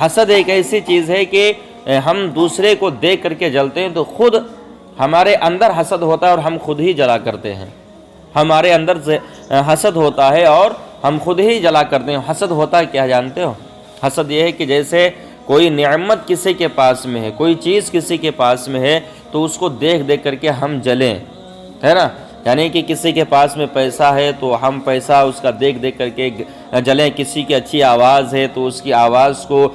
حسد ایک ایسی چیز ہے کہ ہم دوسرے کو دیکھ کر کے جلتے ہیں تو خود ہمارے اندر حسد ہوتا ہے اور ہم خود ہی جلا کرتے ہیں. ہمارے اندر سے حسد ہوتا ہے اور ہم خود ہی جلا کرتے ہیں. حسد ہوتا ہے کیا جانتے ہو؟ حسد یہ ہے کہ جیسے کوئی نعمت کسی کے پاس میں ہے، کوئی چیز کسی کے پاس میں ہے تو اس کو دیکھ دیکھ کر کے ہم جلیں، ہے نا. یعنی کہ کسی کے پاس میں پیسہ ہے تو ہم پیسہ اس کا دیکھ دیکھ کر کے جلیں. کسی کی اچھی آواز ہے تو اس کی آواز کو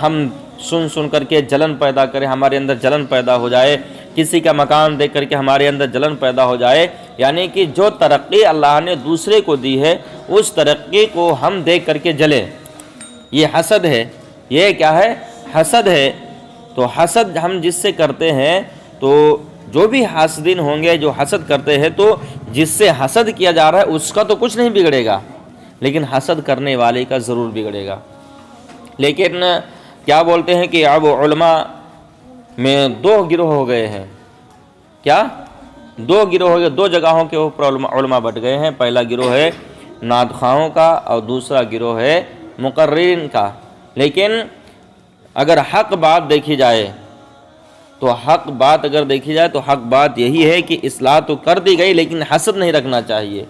ہم سن کر کے جلن پیدا کریں، ہمارے اندر جلن پیدا ہو جائے. کسی کا مکان دیکھ کر کے ہمارے اندر جلن پیدا ہو جائے. یعنی کہ جو ترقی اللہ نے دوسرے کو دی ہے اس ترقی کو ہم دیکھ کر کے جلیں. یہ حسد ہے. یہ کیا ہے؟ حسد ہے. تو حسد ہم جس سے کرتے ہیں تو جو بھی حاسدین ہوں گے جو حسد کرتے ہیں تو جس سے حسد کیا جا رہا ہے اس کا تو کچھ نہیں بگڑے گا، لیکن حسد کرنے والے کا ضرور بگڑے گا. لیکن کیا بولتے ہیں کہ اب علماء میں دو گروہ ہو گئے ہیں. کیا؟ دو گروہ ہو گئے، دو جگہوں کے اوپر علماء بٹ گئے ہیں. پہلا گروہ ہے نعت خواہوں کا اور دوسرا گروہ ہے مقررین کا. لیکن اگر حق بات دیکھی جائے تو حق بات یہی ہے کہ اصلاح تو کر دی گئی لیکن حسد نہیں رکھنا چاہیے.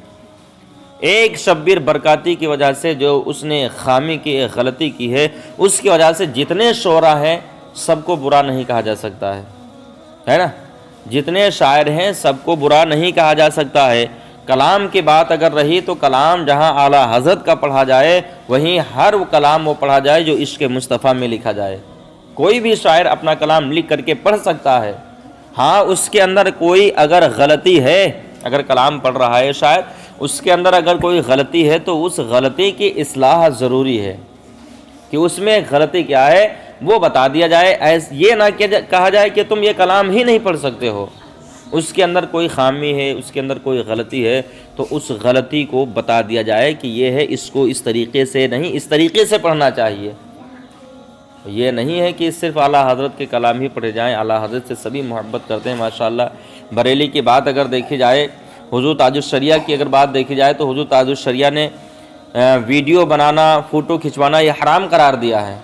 ایک شبیر برکاتی کی وجہ سے جو اس نے خامی کی غلطی کی ہے اس کی وجہ سے جتنے شعراء ہیں سب کو برا نہیں کہا جا سکتا ہے نا. جتنے شاعر ہیں سب کو برا نہیں کہا جا سکتا ہے. کلام کی بات اگر رہی تو کلام جہاں اعلیٰ حضرت کا پڑھا جائے وہیں ہر وہ کلام وہ پڑھا جائے جو عشق مصطفیٰ میں لکھا جائے. کوئی بھی شاعر اپنا کلام لکھ کر کے پڑھ سکتا ہے. ہاں اس کے اندر کوئی اگر غلطی ہے، اگر کلام پڑھ رہا ہے شاعر، اس کے اندر اگر کوئی غلطی ہے تو اس غلطی کی اصلاح ضروری ہے کہ اس میں غلطی کیا ہے وہ بتا دیا جائے. یہ نہ کہا جائے کہ تم یہ کلام ہی نہیں پڑھ سکتے ہو. اس کے اندر کوئی خامی ہے، اس کے اندر کوئی غلطی ہے تو اس غلطی کو بتا دیا جائے کہ یہ ہے، اس کو اس طریقے سے نہیں، اس طریقے سے پڑھنا چاہیے. یہ نہیں ہے کہ صرف اعلیٰ حضرت کے کلام ہی پڑھے جائیں. اعلیٰ حضرت سے سبھی محبت کرتے ہیں ماشاءاللہ. بریلی کی بات اگر دیکھی جائے، حضور تاج الشریعہ کی اگر بات دیکھی جائے تو حضور تاج الشریعہ نے ویڈیو بنانا، فوٹو کھنچوانا یہ حرام قرار دیا ہے.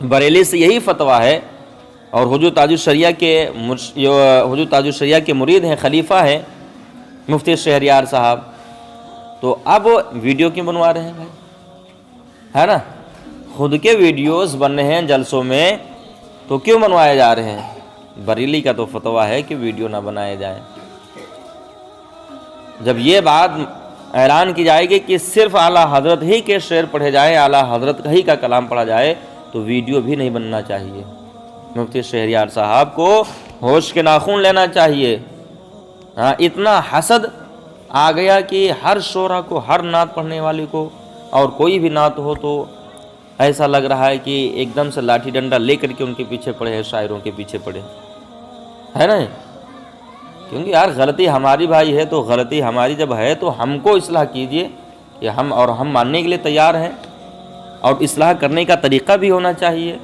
بریلی سے یہی فتویٰ ہے. اور حضور تاج الشریعہ کے مرید ہیں، خلیفہ ہیں مفتی شہریار صاحب. تو اب ویڈیو کیوں بنوا رہے ہیں بھائی؟ ہے نا، خود کے ویڈیوز بن رہے ہیں جلسوں میں تو کیوں بنوائے جا رہے ہیں؟ بریلی کا تو فتویٰ ہے کہ ویڈیو نہ بنائے جائیں. جب یہ بات اعلان کی جائے گی کہ صرف اعلیٰ حضرت ہی کے شعر پڑھے جائیں، اعلیٰ حضرت ہی کا کلام پڑھا جائے تو ویڈیو بھی نہیں بننا چاہیے. مفتی شہریار صاحب کو ہوش کے ناخن لینا چاہیے. اتنا حسد آ گیا کہ ہر شعرا کو، ہر نعت پڑھنے والے کو، اور کوئی بھی نعت ہو تو ایسا لگ رہا ہے کہ ایک دم سے لاٹھی ڈنڈا لے کر کے ان کے پیچھے پڑے ہیں، شاعروں کے پیچھے پڑے، ہے نا. کیونکہ یار غلطی ہماری بھائی ہے تو غلطی ہماری جب ہے تو ہم کو اصلاح کیجئے. کہ ہم ماننے کے لیے تیار ہیں اور اصلاح کرنے کا طریقہ بھی ہونا چاہیے.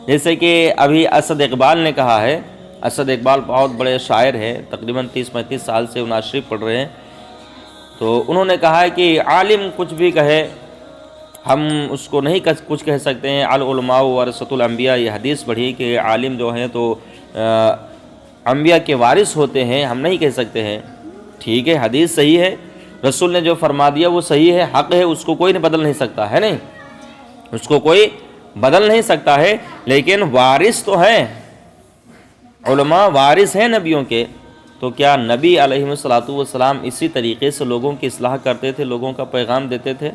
جیسے کہ ابھی اسد اقبال نے کہا ہے. اسد اقبال بہت بڑے شاعر ہیں، تقریباً 30-35 سال سے نعت شریف پڑھ رہے ہیں. تو انہوں نے کہا ہے کہ عالم کچھ بھی کہے ہم اس کو نہیں کچھ کہہ سکتے ہیں. العلماء ورثۃ الانبیاء، یہ حدیث پڑھی کہ عالم جو ہیں تو انبیاء کے وارث ہوتے ہیں، ہم نہیں کہہ سکتے ہیں. ٹھیک ہے، حدیث صحیح ہے، رسول نے جو فرما دیا وہ صحیح ہے، حق ہے، اس کو کوئی نہیں بدل نہیں سکتا ہے. نہیں، اس کو کوئی بدل نہیں سکتا ہے. لیکن وارث تو ہیں، علماء وارث ہیں نبیوں کے. تو کیا نبی علیہ الصلوۃ والسلام اسی طریقے سے لوگوں کی اصلاح کرتے تھے، لوگوں کا پیغام دیتے تھے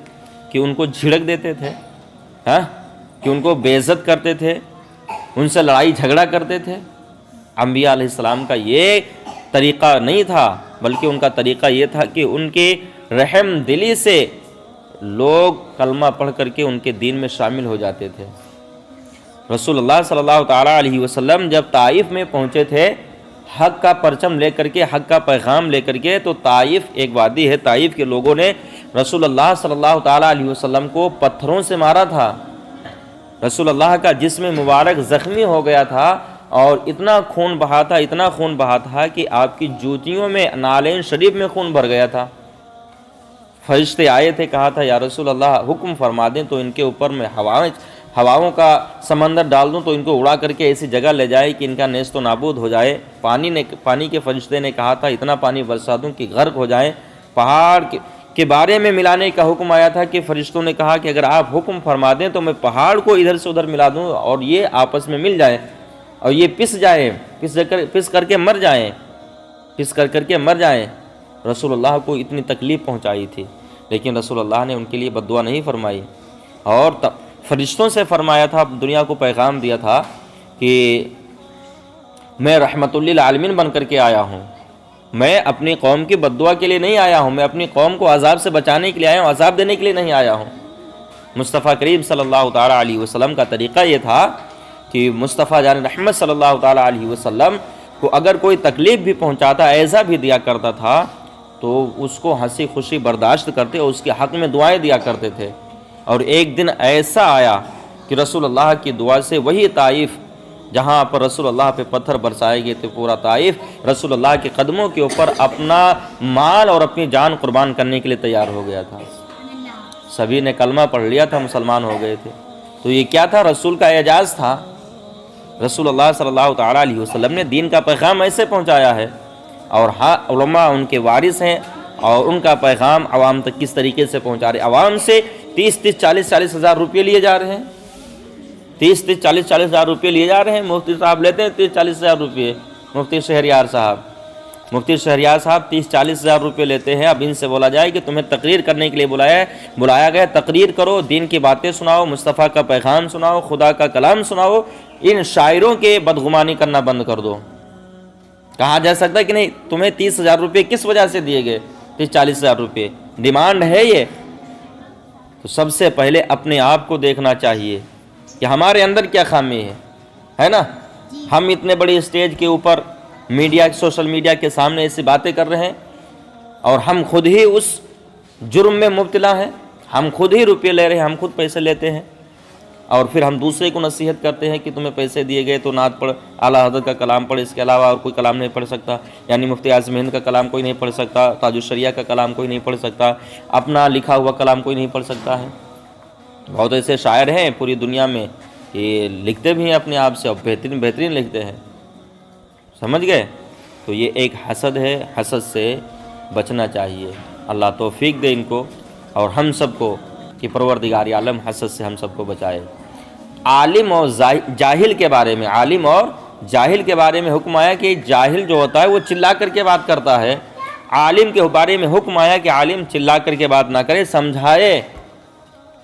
کہ ان کو جھڑک دیتے تھے، کہ ان کو بے عزت کرتے تھے، ان سے لڑائی جھگڑا کرتے تھے؟ انبیاء علیہ السلام کا یہ طریقہ نہیں تھا، بلکہ ان کا طریقہ یہ تھا کہ ان کے رحم دلی سے لوگ کلمہ پڑھ کر کے ان کے دین میں شامل ہو جاتے تھے. رسول اللہ صلی اللہ تعالیٰ علیہ وسلم جب طائف میں پہنچے تھے حق کا پرچم لے کر کے، حق کا پیغام لے کر کے، تو طائف ایک وادی ہے، طائف کے لوگوں نے رسول اللہ صلی اللہ تعالیٰ علیہ وسلم کو پتھروں سے مارا تھا. رسول اللہ کا جسم مبارک زخمی ہو گیا تھا اور اتنا خون بہا تھا، اتنا خون بہا تھا کہ آپ کی جوتیوں میں، نالین شریف میں خون بھر گیا تھا. فرشتے آئے تھے، کہا تھا یا رسول اللہ حکم فرما دیں تو ان کے اوپر میں ہواؤں کا سمندر ڈال دوں تو ان کو اڑا کر کے ایسی جگہ لے جائے کہ ان کا نیست و نابود ہو جائے۔ پانی کے فرشتے نے کہا تھا اتنا پانی برسا دوں کہ غرق ہو جائیں۔ پہاڑ کے بارے میں ملانے کا حکم آیا تھا کہ فرشتوں نے کہا کہ اگر آپ حکم فرما دیں تو میں پہاڑ کو ادھر سے ادھر ملا دوں اور یہ آپس میں مل جائیں اور یہ پس جائیں، پس کر کے مر جائیں۔ رسول اللہ کو اتنی تکلیف پہنچائی تھی، لیکن رسول اللہ نے ان کے لیے بد دعا نہیں فرمائی، اور فرشتوں سے فرمایا تھا، دنیا کو پیغام دیا تھا کہ میں رحمت للعالمین بن کر کے آیا ہوں، میں اپنی قوم کی بد دعا کے لیے نہیں آیا ہوں، میں اپنی قوم کو عذاب سے بچانے کے لیے آیا ہوں، عذاب دینے کے لیے نہیں آیا ہوں۔ مصطفیٰ کریم صلی اللہ تعالیٰ علیہ وسلم کا طریقہ یہ تھا کہ مصطفیٰ جان رحمت صلی اللہ تعالیٰ علیہ وسلم کو اگر کوئی تکلیف بھی پہنچاتا، ایزا بھی دیا کرتا تھا تو اس کو ہنسی خوشی برداشت کرتے اور اس کے حق میں دعائیں دیا کرتے تھے۔ اور ایک دن ایسا آیا کہ رسول اللہ کی دعا سے وہی طائف جہاں پر رسول اللہ پہ پتھر برسائے گئے تھے، پورا طائف رسول اللہ کے قدموں کے اوپر اپنا مال اور اپنی جان قربان کرنے کے لیے تیار ہو گیا تھا۔ سبھی نے کلمہ پڑھ لیا تھا، مسلمان ہو گئے تھے۔ تو یہ کیا تھا؟ رسول کا اعجاز تھا۔ رسول اللہ صلی اللہ تعالیٰ علیہ وسلم نے دین کا پیغام ایسے پہنچایا ہے، اور علماء ان کے وارث ہیں، اور ان کا پیغام عوام تک کس طریقے سے پہنچا رہے۔ عوام سے 30-40 ہزار روپے لیے جا رہے ہیں، 30-40 ہزار روپے لیے جا رہے ہیں۔ مفتی صاحب لیتے ہیں 30-40 ہزار روپے، مفتی شہریار صاحب 30-40 ہزار روپے لیتے ہیں۔ اب ان سے بولا جائے کہ تمہیں تقریر کرنے کے لیے بلایا گیا، تقریر کرو، دین کی باتیں سناؤ، مصطفیٰ کا پیغام سناؤ، خدا کا کلام سناؤ، ان شاعروں کے بدگمانی کرنا بند کر دو۔ کہا جا سکتا ہے کہ نہیں تمہیں 30 ہزار روپے کس وجہ سے دیے گئے؟ 30-40 ہزار روپے ڈیمانڈ ہے یہ؟ تو سب سے پہلے اپنے آپ کو دیکھنا چاہیے کہ ہمارے اندر کیا خامی ہے نا؟ ہم اتنے بڑی اسٹیج کے اوپر سوشل میڈیا کے سامنے ایسی باتیں کر رہے ہیں، اور ہم خود ہی اس جرم میں مبتلا ہیں، ہم خود ہی روپے لے رہے ہیں، ہم خود پیسے لیتے ہیں، اور پھر ہم دوسرے کو نصیحت کرتے ہیں کہ تمہیں پیسے دیے گئے تو نعت پڑھ، اعلیٰ حضرت کا کلام پڑھ، اس کے علاوہ اور کوئی کلام نہیں پڑھ سکتا، یعنی مفتی اعظم ہند کا کلام کوئی نہیں پڑھ سکتا، تاج الشریعہ کا کلام کوئی نہیں پڑھ سکتا، اپنا لکھا ہوا کلام کوئی نہیں پڑھ سکتا ہے۔ بہت ایسے شاعر ہیں پوری دنیا میں کہ لکھتے بھی ہیں اپنے آپ سے، اور بہترین لکھتے ہیں، سمجھ گئے؟ تو یہ ایک حسد ہے، حسد سے بچنا چاہیے۔ اللہ توفیق دے ان کو اور ہم سب کو کہ پروردگار عالم حسد سے ہم سب کو بچائے۔ عالم اور جاہل کے بارے میں، عالم اور جاہل کے بارے میں حکم آیا کہ جاہل جو ہوتا ہے وہ چلا کر کے بات کرتا ہے، عالم کے بارے میں حکم آیا کہ عالم چلا کر کے بات نہ کرے، سمجھائے،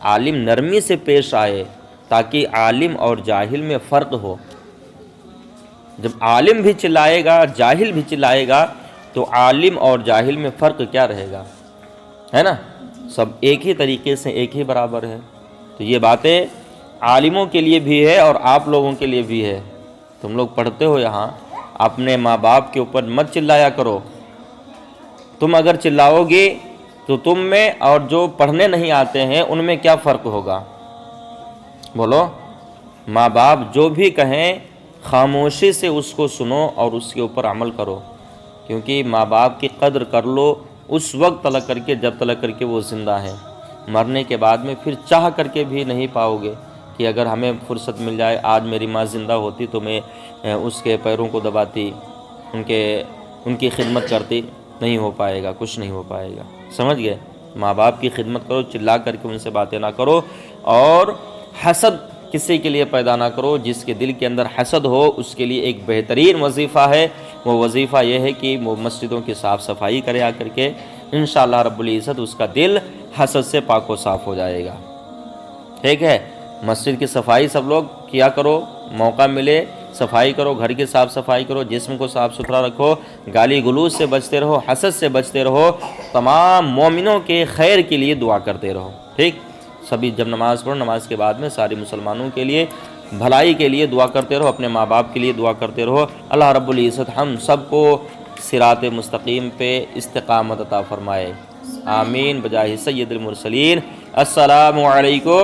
عالم نرمی سے پیش آئے، تاکہ عالم اور جاہل میں فرق ہو۔ جب عالم بھی چلائے گا، جاہل بھی چلائے گا، تو عالم اور جاہل میں فرق کیا رہے گا؟ ہے نا؟ سب ایک ہی طریقے سے ایک ہی برابر ہے۔ تو یہ باتیں عالموں کے لیے بھی ہے اور آپ لوگوں کے لیے بھی ہے۔ تم لوگ پڑھتے ہو یہاں، اپنے ماں باپ کے اوپر مت چلایا کرو۔ تم اگر چلاؤ گے تو تم میں اور جو پڑھنے نہیں آتے ہیں ان میں کیا فرق ہوگا؟ بولو۔ ماں باپ جو بھی کہیں خاموشی سے اس کو سنو اور اس کے اوپر عمل کرو، کیونکہ ماں باپ کی قدر کر لو اس وقت تلک کر کے جب تلک کر کے وہ زندہ ہیں۔ مرنے کے بعد میں پھر چاہ کر کے بھی نہیں پاؤ گے کہ اگر ہمیں فرصت مل جائے، آج میری ماں زندہ ہوتی تو میں اس کے پیروں کو دباتی، ان کی خدمت کرتی۔ نہیں ہو پائے گا، کچھ نہیں ہو پائے گا، سمجھ گئے؟ ماں باپ کی خدمت کرو، چلا کر کے ان سے باتیں نہ کرو، اور حسد کسی کے لیے پیدا نہ کرو۔ جس کے دل کے اندر حسد ہو اس کے لیے ایک بہترین وظیفہ ہے، وہ وظیفہ یہ ہے کہ وہ مسجدوں کی صاف صفائی کرے آ کر کے، انشاءاللہ رب العزت اس کا دل حسد سے پاک و صاف ہو جائے گا۔ ٹھیک ہے؟ مسجد کی صفائی سب لوگ کیا کرو، موقع ملے صفائی کرو، گھر کی صاف صفائی کرو، جسم کو صاف ستھرا رکھو، گالی گلوچ سے بچتے رہو، حسد سے بچتے رہو، تمام مومنوں کے خیر کے لیے دعا کرتے رہو۔ ٹھیک؟ سبھی جب نماز پڑھو، نماز کے بعد میں سارے مسلمانوں کے لیے بھلائی کے لیے دعا کرتے رہو، اپنے ماں باپ کے لیے دعا کرتے رہو۔ اللہ رب العزت ہم سب کو صراط مستقیم پہ استقامت عطا فرمائے، آمین بجاہ سید المرسلین۔ السلام علیکم۔